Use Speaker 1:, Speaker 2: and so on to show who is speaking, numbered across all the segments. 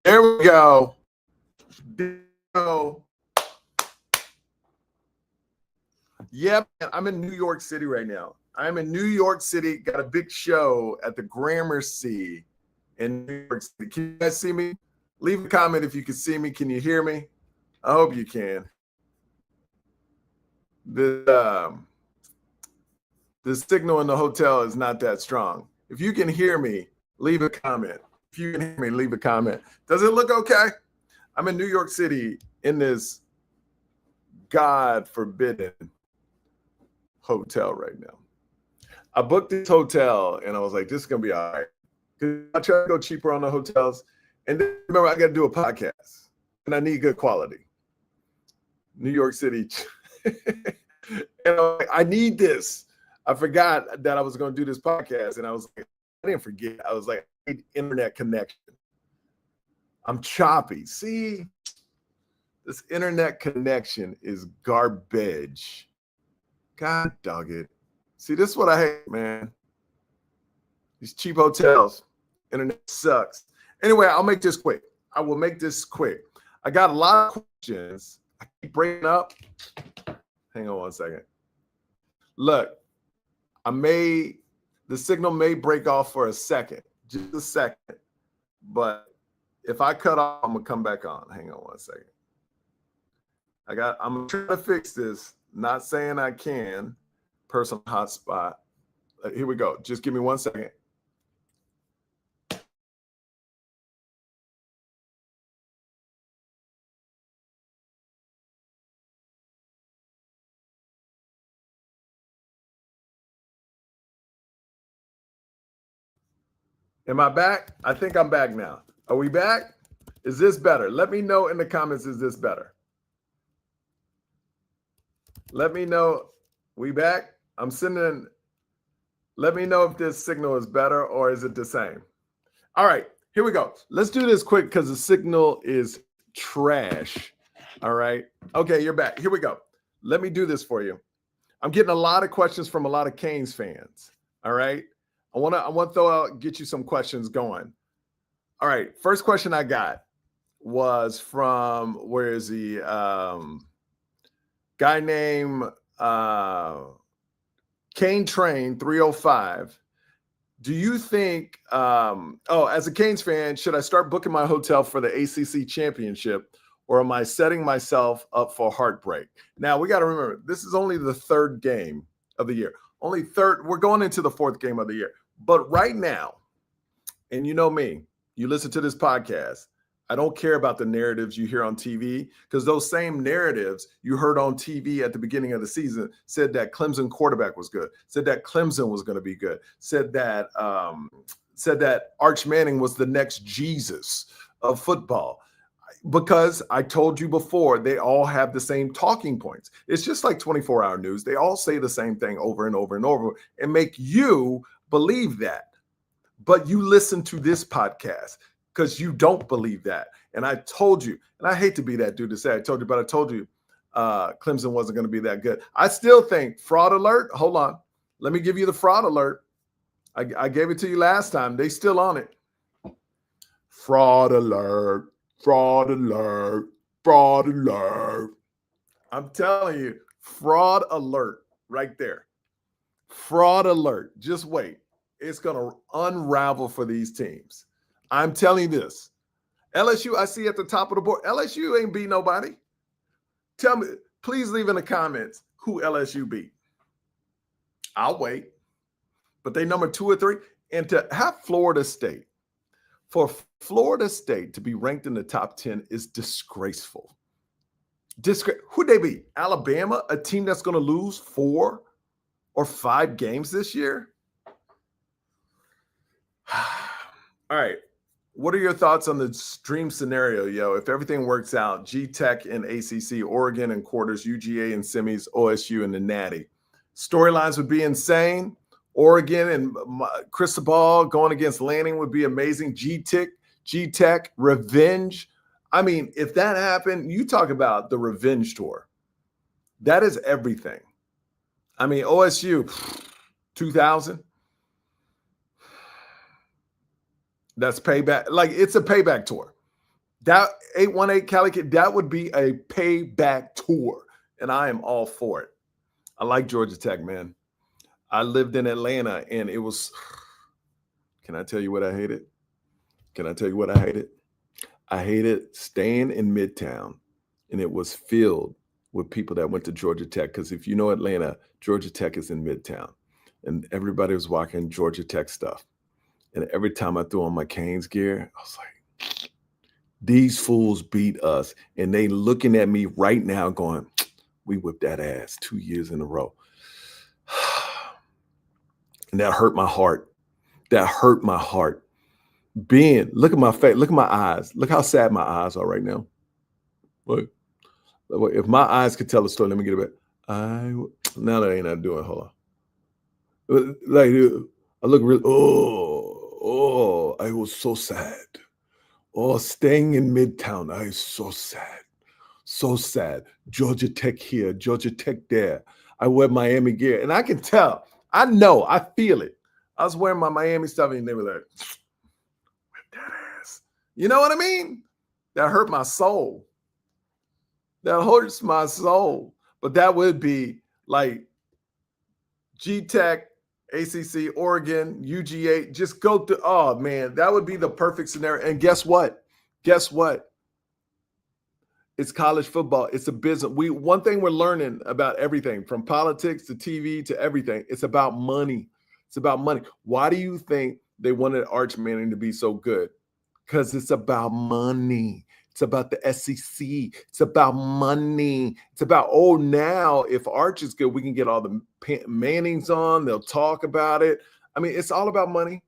Speaker 1: There we go. There we go. Yep, I'm in New York City right now. I'm in New York City, got a big show at the Gramercy in New York City. Can you guys see me? Leave a comment if you can see me. Can you hear me? I hope you can. The signal in the hotel is not that strong. If you can hear me, leave a comment. If you can hear me, leave a comment. Does it look okay? I'm in New York City in this God forbidden hotel right now. I booked this hotel and I was like, this is going to be all right. Because I try to go cheaper on the hotels. And then remember, I got to do a podcast and I need good quality. New York City. And I need this. I forgot that I was going to do this podcast. And I was like, I didn't forget. I was like, I need internet connection. I'm choppy. See, this internet connection is garbage. God dog it. See, this is what I hate, man. These cheap hotels. Internet sucks. Anyway, I'll make this quick. I will make this quick. I got a lot of questions. I keep breaking up. Hang on one second. Look, the signal may break off for a second, just a second. But if I cut off, I'm gonna come back on. Hang on one second. I'm trying to fix this. Not saying I can. Personal hotspot. Here we go. Just give me 1 second. Am I back? I think I'm back now. Are we back? Is this better? Let me know in the comments, is this better? Let me know. We back? I'm sending. Let me know if this signal is better or is it the same? All right, here we go. Let's do this quick because the signal is trash. All right. Okay, you're back. Here we go. Let me do this for you. I'm getting a lot of questions from a lot of Canes fans. All right. I want to throw out, get you some questions going. All right. First question I got was from, where is he? Guy named Cane Train 305. Do you think, as a Canes fan, should I start booking my hotel for the ACC championship, or am I setting myself up for heartbreak? Now, we got to remember, this is only the third game of the year. Only third. We're going into the fourth game of the year. But right now, and you know me, you listen to this podcast, I don't care about the narratives you hear on TV, because those same narratives you heard on TV at the beginning of the season said that Clemson quarterback was good, said that Clemson was going to be good, said that Arch Manning was the next Jesus of football. Because I told you before, they all have the same talking points. It's just like 24-hour news. They all say the same thing over and over and over and make you believe that. But you listen to this podcast because you don't believe that. And I told you, and I hate to be that dude to say I told you, but I told you Clemson wasn't going to be that good. I still think, fraud alert, hold on. Let me give you the fraud alert. I gave it to you last time. They still on it. Fraud alert. Fraud alert, fraud alert. I'm telling you, fraud alert right there. Fraud alert. Just wait. It's going to unravel for these teams. I'm telling you this. LSU, I see at the top of the board. LSU ain't beat nobody. Tell me, please leave in the comments who LSU beat. I'll wait. But they number 2 or 3. And to have Florida State, for Florida State to be ranked in the top 10 is disgraceful. Who'd they beat? Alabama, a team that's going to lose 4 or 5 games this year? All right. What are your thoughts on the dream scenario, yo? If everything works out, G-Tech and ACC, Oregon and quarters, UGA and semis, OSU and the Natty. Storylines would be insane. Oregon and Cristobal going against Lanning would be amazing. G-Tech, revenge. I mean, if that happened, you talk about the revenge tour. That is everything. I mean, OSU, 2000. That's payback. Like, it's a payback tour. That 818 Calicut, that would be a payback tour. And I am all for it. I like Georgia Tech, man. I lived in Atlanta and it was, can I tell you what I hated? Can I tell you what I hated? I hated staying in Midtown and it was filled with people that went to Georgia Tech. Because if you know Atlanta, Georgia Tech is in Midtown. And everybody was walking Georgia Tech stuff. And every time I threw on my Canes gear, I was like, these fools beat us. And they looking at me right now going, we whipped that ass 2 years in a row. And that hurt my heart. That hurt my heart. Ben, look at my face. Look at my eyes. Look how sad my eyes are right now. Look. If my eyes could tell a story, let me get it back. Now that ain't not doing. Hold on. Like I look real. Oh, I was so sad. Oh, staying in Midtown, I was so sad. So sad. Georgia Tech here, Georgia Tech there. I wear Miami gear, and I can tell. I know. I feel it. I was wearing my Miami stuff, and they were like, whip that ass. You know what I mean? That hurt my soul. That hurts my soul. But that would be like G-Tech, ACC, Oregon, UGA. Just go to, oh, man, that would be the perfect scenario. And guess what? Guess what? It's college football. It's a business. One thing we're learning about everything, from politics to TV to everything, it's about money. It's about money. Why do you think they wanted Arch Manning to be so good? Because it's about money. It's about the SEC. It's about money. It's about, oh, now if Arch is good, we can get all the Mannings on. They'll talk about it. I mean, it's all about money.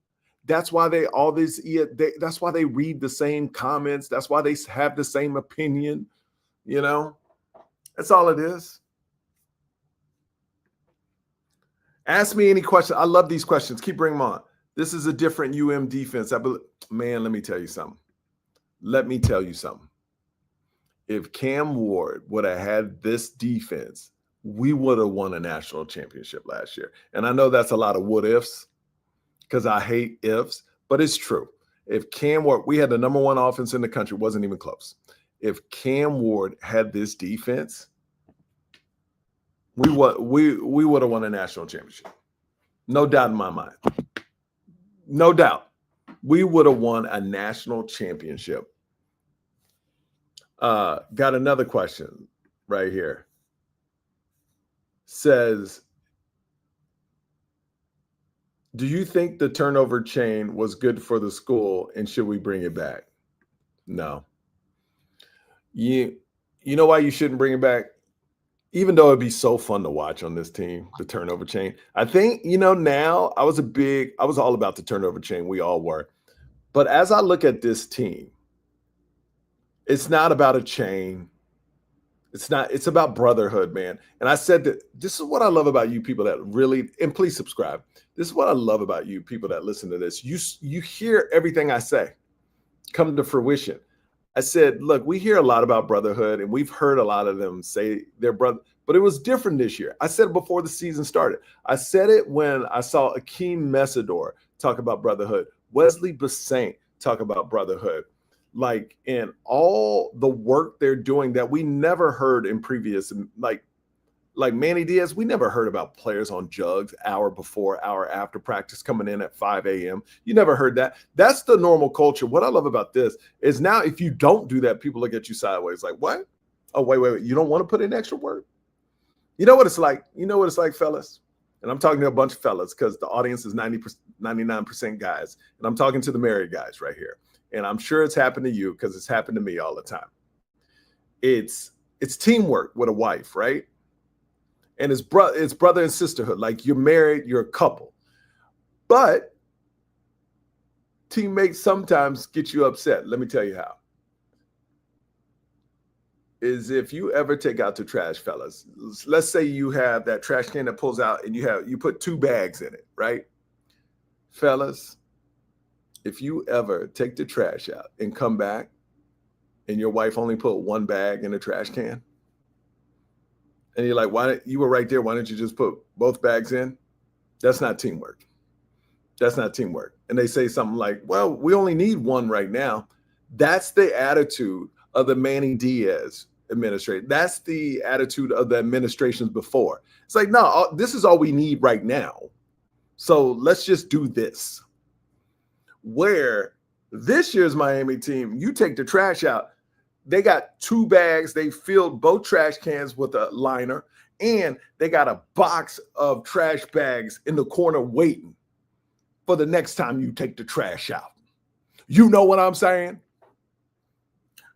Speaker 1: That's why that's why they read the same comments. That's why they have the same opinion. You know, that's all it is. Ask me any question. I love these questions. Keep bringing them on. This is a different defense. Man, let me tell you something. Let me tell you something. If Cam Ward would have had this defense, we would have won a national championship last year. And I know that's a lot of what ifs because I hate ifs, but it's true. If Cam Ward, we had the number one offense in the country, wasn't even close. If Cam Ward had this defense, we would have won a national championship. No doubt in my mind. No doubt. We would have won a national championship. Got another question right here. Says, do you think the turnover chain was good for the school and should we bring it back? No. You know why you shouldn't bring it back? Even though it'd be so fun to watch on this team, the turnover chain. I think, now I was all about the turnover chain. We all were. But as I look at this team, it's not about a chain. It's about brotherhood, man. And I said that this is what I love about you people that really, and please subscribe. This is what I love about you people that listen to this. You hear everything I say come to fruition. I said, look, we hear a lot about brotherhood and we've heard a lot of them say their brother, but it was different this year. I said it before the season started. I said it when I saw Akeem Messidor talk about brotherhood, Wesley Bassant talk about brotherhood, like in all the work they're doing that we never heard in previous, like Manny Diaz, we never heard about players on jugs hour before, hour after practice coming in at 5 a.m. You never heard that. That's the normal culture. What I love about this is now if you don't do that, people look at you sideways like, what? Oh, wait. You don't want to put in extra work? You know what it's like? You know what it's like, fellas? And I'm talking to a bunch of fellas because the audience is 99% guys. And I'm talking to the married guys right here. And I'm sure it's happened to you because it's happened to me all the time. It's teamwork with a wife, right? And it's brother and sisterhood. Like you're married, you're a couple. But teammates sometimes get you upset. Let me tell you how. Is if you ever take out the trash, fellas. Let's say you have that trash can that pulls out and you put 2 bags in it, right? Fellas, if you ever take the trash out and come back and your wife only put 1 bag in the trash can, and you're like, you were right there. Why didn't you just put both bags in? That's not teamwork. That's not teamwork. And they say something like, well, we only need 1 right now. That's the attitude of the Manning Diaz administration. That's the attitude of the administrations before. It's like, no, this is all we need right now. So let's just do this. Where this year's Miami team, you take the trash out. They got 2 bags. They filled both trash cans with a liner, and they got a box of trash bags in the corner waiting for the next time you take the trash out. You know what I'm saying?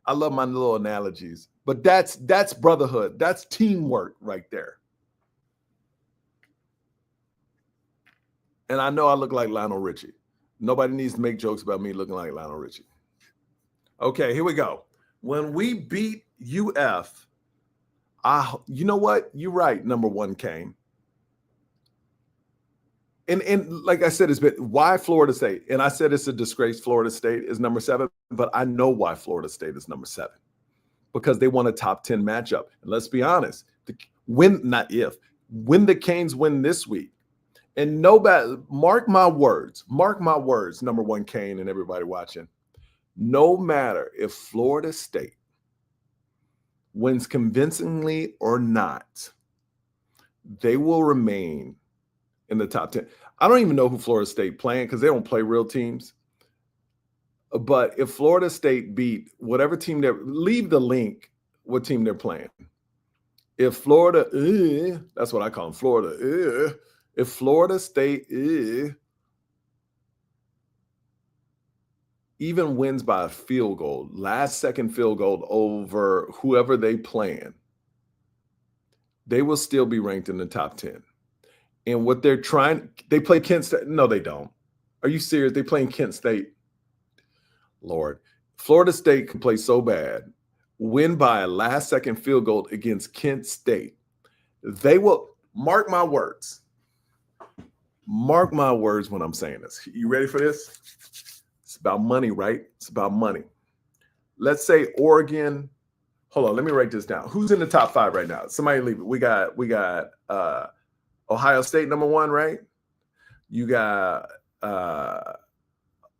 Speaker 1: I love my little analogies, but that's brotherhood. That's teamwork right there. And I know I look like Lionel Richie. Nobody needs to make jokes about me looking like Lionel Richie. Okay, here we go. When we beat UF, you know what? You're right, number 1 Kane. And like I said, it's been why Florida State. And I said it's a disgrace. Florida State is number 7, but I know why Florida State is number 7. Because they won a top 10 matchup. And let's be honest, when the Canes win this week, and nobody, mark my words, number 1 Kane and everybody watching, no matter if Florida State wins convincingly or not, they will remain in the top 10. I don't even know who Florida State playing because they don't play real teams. But if Florida State beat whatever team leave the link, what team they're playing. If Florida, that's what I call them, Florida. If Florida State even wins by a field goal, last second field goal over whoever they playing, they will still be ranked in the top 10. And what they play Kent State. No, they don't. Are you serious? They playing Kent State. Lord, Florida State can play so bad, win by a last second field goal against Kent State. They will, mark my words. Mark my words when I'm saying this. You ready for this? It's about money, right? It's about money. Let's say Oregon. Hold on, let me write this down. Who's in the top 5 right now? Somebody leave it. We got Ohio State number 1, right? You got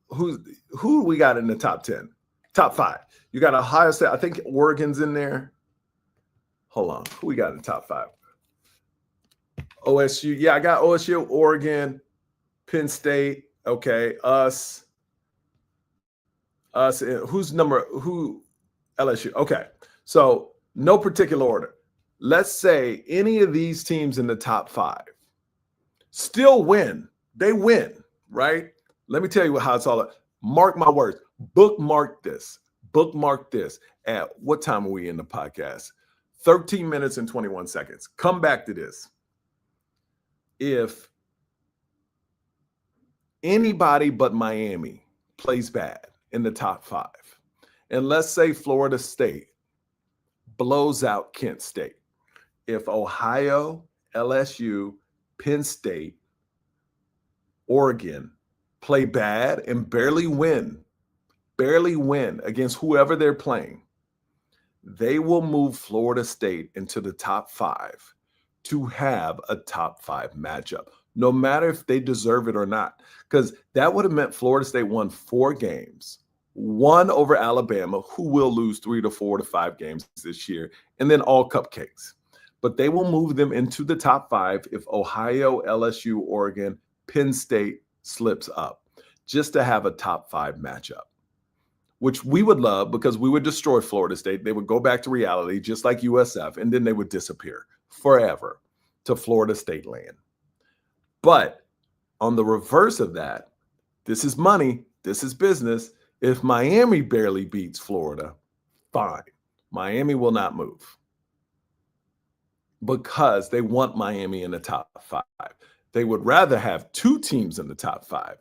Speaker 1: who we got in the top 10? Top 5. You got Ohio State. I think Oregon's in there. Hold on. Who we got in the top 5? OSU. Yeah, I got OSU, Oregon, Penn State. Okay. Us. Who's who? LSU. Okay. So no particular order. Let's say any of these teams in the top 5 still win. They win, right? Let me tell you how it's all. Mark my words. Bookmark this. Bookmark this. At what time are we in the podcast? 13 minutes and 21 seconds. Come back to this. If anybody but Miami plays bad in the top 5, and let's say Florida State blows out Kent State, if Ohio, LSU, Penn State, Oregon play bad and barely win against whoever they're playing, they will move Florida State into the top 5 to have a top 5 matchup, no matter if they deserve it or not. Because that would have meant Florida State won 4 games, 1 over Alabama, who will lose 3 to 4 to 5 games this year, and then all cupcakes. But they will move them into the top 5 if Ohio, LSU, Oregon, Penn State slips up, just to have a top 5 matchup, which we would love because we would destroy Florida State. They would go back to reality, just like USF, and then they would disappear forever to Florida State land. But on the reverse of that, this is money, this is business. If Miami barely beats Florida, fine. Miami will not move because they want Miami in the top 5. They would rather have 2 teams in the top 5.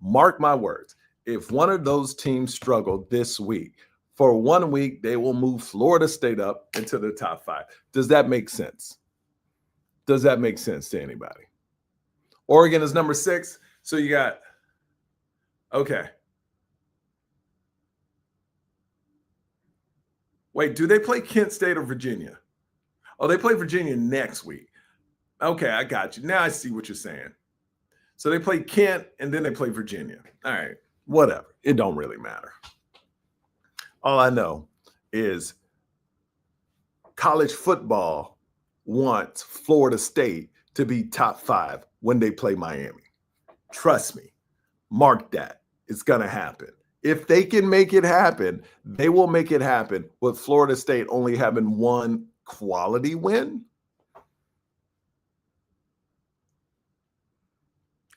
Speaker 1: Mark my words. If one of those teams struggle this week, for 1 week, they will move Florida State up into the top 5. Does that make sense? Does that make sense to anybody? Oregon is number 6. So you got, okay. Wait, do they play Kent State or Virginia? Oh, they play Virginia next week. Okay, I got you. Now I see what you're saying. So they play Kent and then they play Virginia. All right, whatever. It don't really matter. All I know is college football wants Florida State to be top 5 when they play Miami. Trust me, mark that. It's going to happen. If they can make it happen, they will make it happen with Florida State only having one quality win.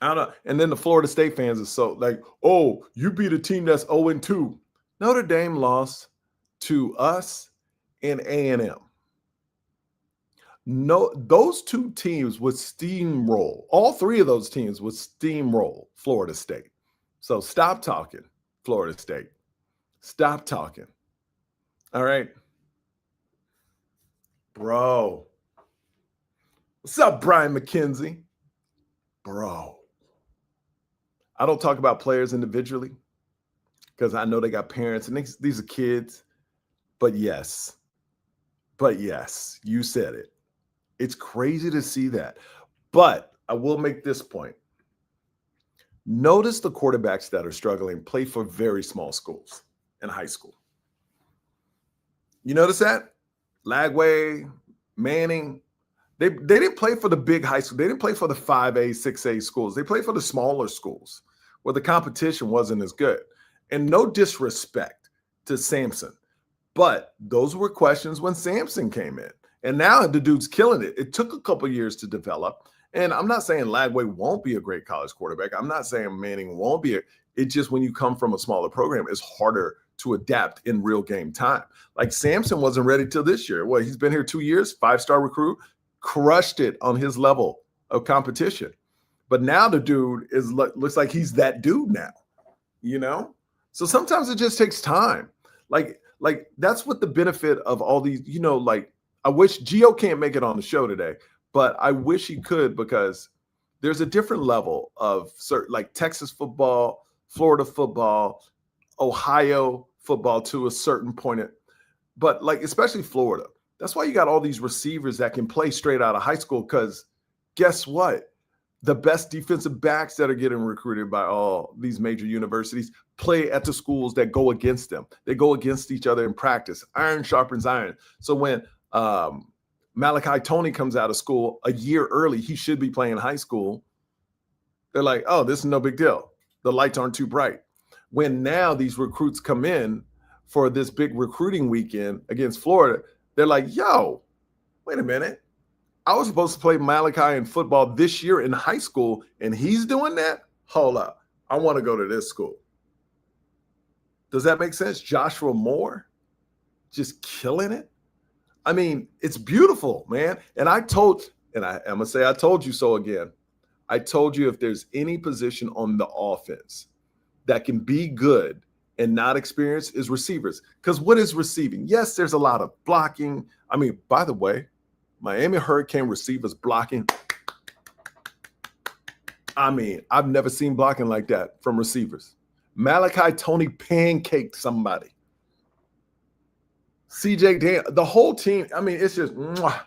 Speaker 1: I don't know. And then the Florida State fans are so like, oh, you beat a team that's 0-2. Notre Dame lost to us and A&M. No, those two teams would steamroll. All three of those teams would steamroll Florida State. So stop talking, Florida State. Stop talking. All right. Bro. What's up, Brian McKenzie? Bro. I don't talk about players individually because I know they got parents and these are kids. But yes, you said it. It's crazy to see that. But I will make this point. Notice the quarterbacks that are struggling play for very small schools in high school. You notice that? Lagway, Manning, they didn't play for the big high school. They didn't play for the 5A, 6A schools. They played for the smaller schools where the competition wasn't as good. And no disrespect to Samson, but those were questions when Samson came in. And now the dude's killing it. It took a couple years to develop. And I'm not saying Lagway won't be a great college quarterback. I'm not saying Manning won't be. It's just when you come from a smaller program, it's harder to adapt in real game time. Like Samson wasn't ready till this year. Well, he's been here 2 years, 5-star recruit, crushed it on his level of competition. But now the dude looks like he's that dude now, you know? So sometimes it just takes time. Like that's what the benefit of all these, like I wish Gio can't make it on the show today, but I wish he could because there's a different level of certain, like Texas football, Florida football, Ohio football to a certain point. But like, especially Florida, that's why you got all these receivers that can play straight out of high school because guess what? The best defensive backs that are getting recruited by all these major universities play at the schools that go against them. They go against each other in practice. Iron sharpens iron. So when Malachi Tony comes out of school a year early, he should be playing high school. They're like, oh, this is no big deal. The lights aren't too bright. When now these recruits come in for this big recruiting weekend against Florida, they're like, yo, wait a minute. I was supposed to play Malachi in football this year in high school, and he's doing that? Hold up. I want to go to this school. Does that make sense? Joshua Moore just killing it. I mean, it's beautiful, man. And I'm going to say I told you so again. I told you if there's any position on the offense that can be good and not experienced is receivers. Because what is receiving? Yes, there's a lot of blocking. I mean, by the way, Miami Hurricane receivers blocking. I mean, I've never seen blocking like that from receivers. Malachi Tony pancaked somebody. CJ Dan, the whole team. I mean, it's just, mwah.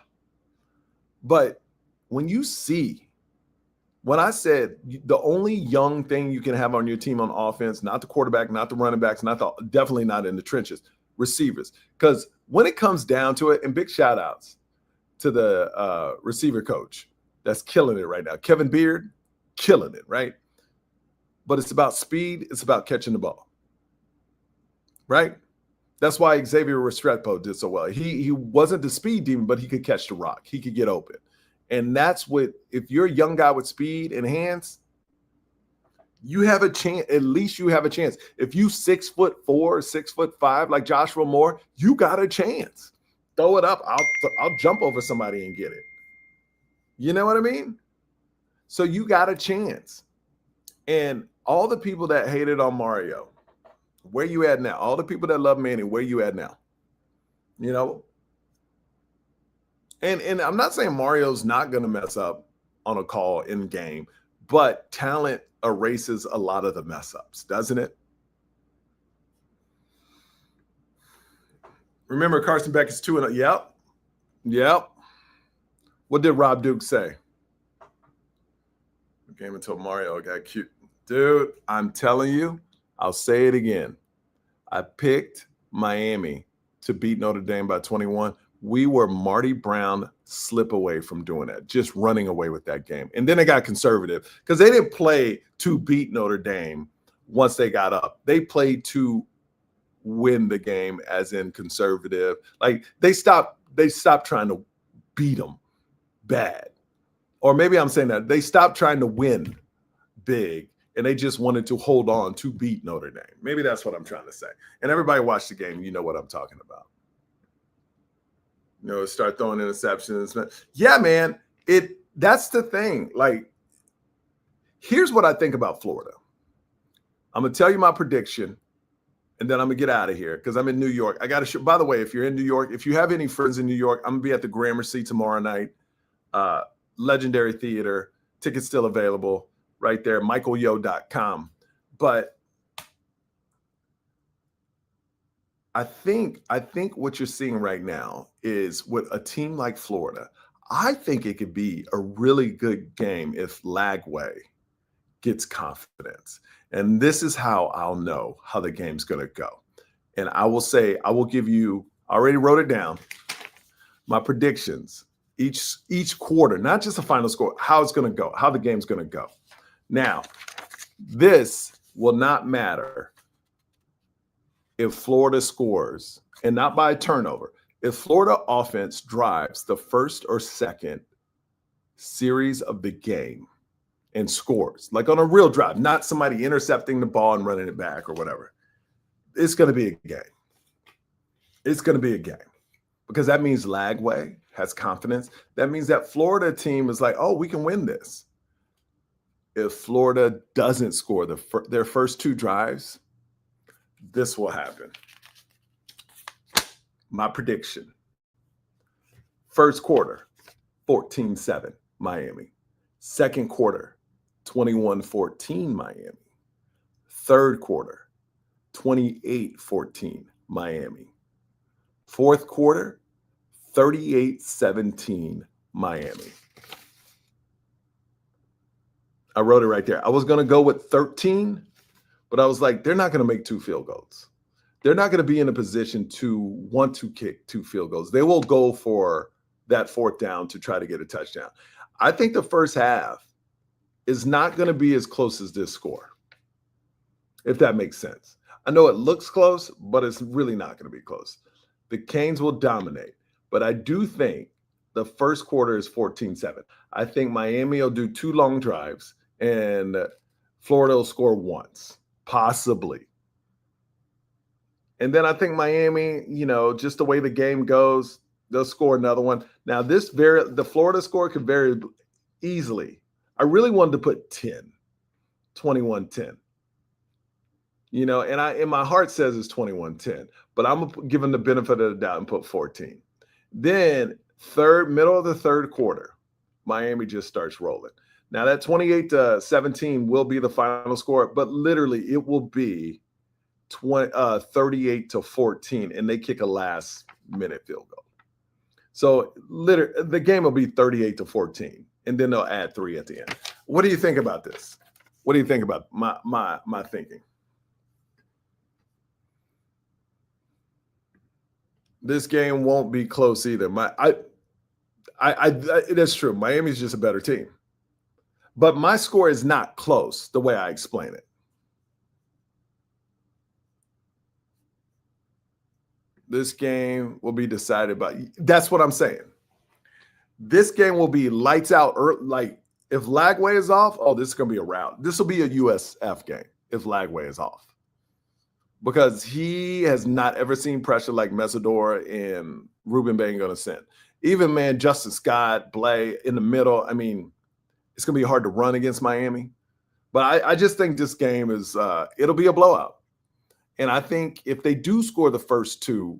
Speaker 1: But when I said the only young thing you can have on your team on offense, not the quarterback, not the running backs, definitely not in the trenches, receivers. Because when it comes down to it, and big shout outs to the receiver coach that's killing it right now. Kevin Beard, killing it, right? But it's about speed. It's about catching the ball, right? That's why Xavier Restrepo did so well. He wasn't the speed demon, but he could catch the rock. He could get open. And that's what, if you're a young guy with speed and hands, you have a chance. At least you have a chance. If you 6'4", 6'5", like Joshua Moore, you got a chance. Throw it up. I'll jump over somebody and get it. You know what I mean? So you got a chance. And all the people that hated on Mario, where you at now? All the people that love Manny, where you at now? You know? And I'm not saying Mario's not going to mess up on a call in game, but talent erases a lot of the mess ups, doesn't it? Remember, Carson Beck is 2-0. Yep. What did Rob Duke say? The game until Mario got cute. Dude, I'm telling you, I'll say it again. I picked Miami to beat Notre Dame by 21, we were Marty Brown slip away from doing that, just running away with that game. And then they got conservative because they didn't play to beat Notre Dame once they got up. They played to win the game, as in conservative. Like they stopped trying to beat them bad. Or maybe I'm saying that they stopped trying to win big and they just wanted to hold on to beat Notre Dame. Maybe that's what I'm trying to say. And everybody watched the game. You know what I'm talking about. You know, start throwing interceptions. Yeah, man, that's the thing. Like, here's what I think about Florida. I'm going to tell you my prediction, and then I'm going to get out of here because I'm in New York. I got to show. By the way, if you're in New York, if you have any friends in New York, I'm going to be at the Gramercy tomorrow night. Legendary Theater. Tickets still available right there, michaelyo.com. But I think what you're seeing right now is with a team like Florida, I think it could be a really good game if Lagway gets confidence. And this is how I'll know how the game's going to go. And I will give you, I already wrote it down, my predictions each quarter, not just the final score, how it's going to go, how the game's going to go. Now, this will not matter if Florida scores, and not by a turnover. If Florida offense drives the first or second series of the game and scores, like on a real drive, not somebody intercepting the ball and running it back or whatever, it's going to be a game. It's going to be a game because that means Lagway has confidence. That means that Florida team is like, oh, we can win this. If Florida doesn't score their first two drives, this will happen. My prediction. First quarter, 14-7, Miami. Second quarter, 21-14, Miami. Third quarter, 28-14, Miami. Fourth quarter, 38-17, Miami. I wrote it right there. I was going to go with 13, but I was like, they're not going to make 2 field goals. They're not going to be in a position to want to kick 2 field goals. They will go for that fourth down to try to get a touchdown. I think the first half is not going to be as close as this score, if that makes sense. I know it looks close, but it's really not going to be close. The Canes will dominate, but I do think the first quarter is 14-7. I think Miami will do 2 long drives and Florida will score once, possibly. And then I think Miami, you know, just the way the game goes, they'll score another one. Now, the Florida score could vary easily. I really wanted to put 10, 21-10. You know, and my heart says it's 21-10, but I'm giving the benefit of the doubt and put 14. Then middle of the third quarter, Miami just starts rolling. Now that 28-17 will be the final score, but literally it will be 38-14, and they kick a last minute field goal. So literally the game will be 38-14, and then they'll add 3 at the end. What do you think about this? What do you think about my thinking? This game won't be close either. That's true. Miami's just a better team. But my score is not close the way I explain it. This game will be decided by, that's what I'm saying. This game will be lights out. Like if Lagway is off, oh, this is going to be a rout. This will be a USF game if Lagway is off. Because he has not ever seen pressure like Mesidor and Ruben Bay going to send. Even, man, Justin Scott, Blay in the middle. I mean, it's going to be hard to run against Miami. But I just think this game is it'll be a blowout. And I think if they do score the first 2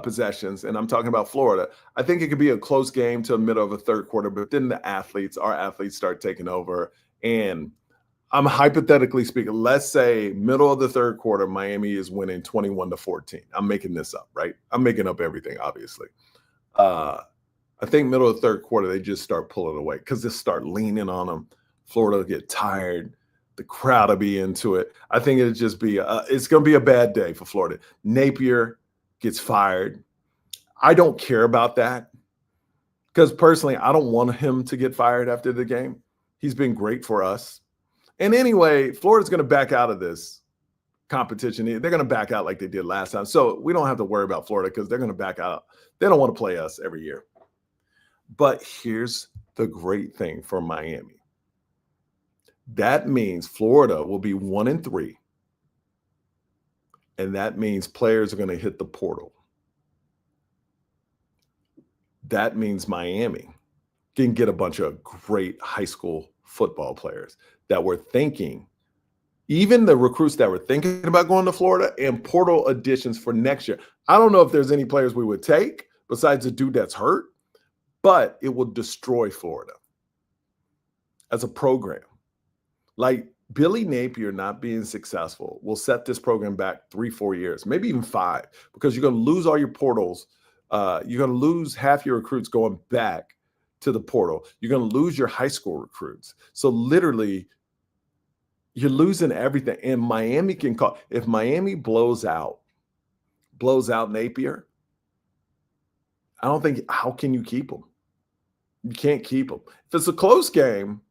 Speaker 1: possessions, and I'm talking about Florida, I think it could be a close game to the middle of the third quarter. But then our athletes start taking over. And I'm hypothetically speaking, let's say middle of the third quarter, Miami is winning 21-14. I'm making this up, right? I'm making up everything, obviously. I think middle of the third quarter, they just start pulling away because they start leaning on them. Florida will get tired. The crowd will be into it. I think it'll just be, it's going to be a bad day for Florida. Napier gets fired. I don't care about that because personally, I don't want him to get fired after the game. He's been great for us. And anyway, Florida's going to back out of this competition. They're going to back out like they did last time. So we don't have to worry about Florida because they're going to back out. They don't want to play us every year. But here's the great thing for Miami. That means Florida will be 1-3. And that means players are going to hit the portal. That means Miami can get a bunch of great high school football players that were thinking, even the recruits that were thinking about going to Florida, and portal additions for next year. I don't know if there's any players we would take besides the dude that's hurt, but it will destroy Florida as a program. Like Billy Napier not being successful will set this program back 3-4 years, maybe even 5, because you're going to lose all your portals. You're going to lose half your recruits going back to the portal. You're going to lose your high school recruits. So literally, you're losing everything. And Miami can call. If Miami blows out Napier, I don't think, how can you keep him? You can't keep him. If it's a close game,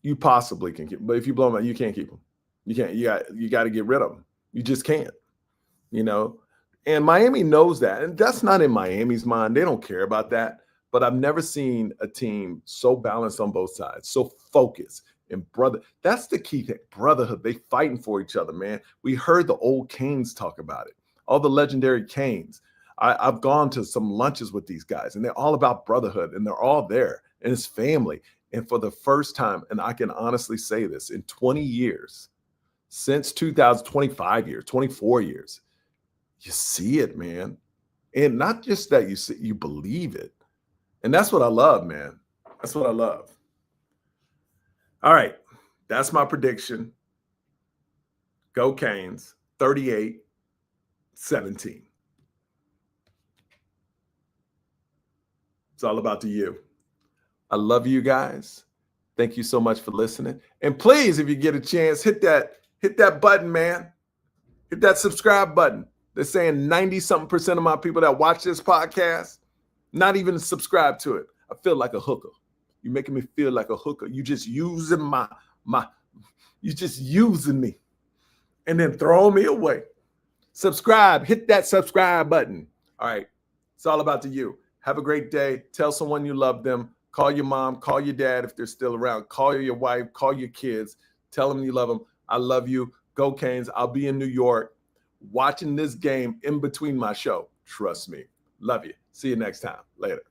Speaker 1: you possibly can keep him. But if you blow him out, you can't keep him. You can't. You got to get rid of him. You just can't. You know. And Miami knows that. And that's not in Miami's mind. They don't care about that. But I've never seen a team so balanced on both sides, so focused. And brother, that's the key thing. Brotherhood. They fighting for each other, man. We heard the old Canes talk about it. All the legendary Canes. I've gone to some lunches with these guys, and they're all about brotherhood, and they're all there, and it's family. And for the first time, and I can honestly say this, in 20 years, since 2025 years, 24 years, you see it, man. And not just that you see, you believe it. And that's what I love, man. That's what I love. All right. That's my prediction. Go Canes, 38-17. It's all about you. I love you guys. Thank you so much for listening. And please, if you get a chance, hit that button, man. Hit that subscribe button. They're saying 90-something% of my people that watch this podcast not even subscribe to it. I feel like a hooker. You're making me feel like a hooker. You just using you just using me and then throwing me away. Subscribe. Hit that subscribe button. All right. It's all about you. Have a great day. Tell someone you love them. Call your mom. Call your dad if they're still around. Call your wife. Call your kids. Tell them you love them. I love you. Go Canes. I'll be in New York watching this game in between my show. Trust me. Love you. See you next time. Later.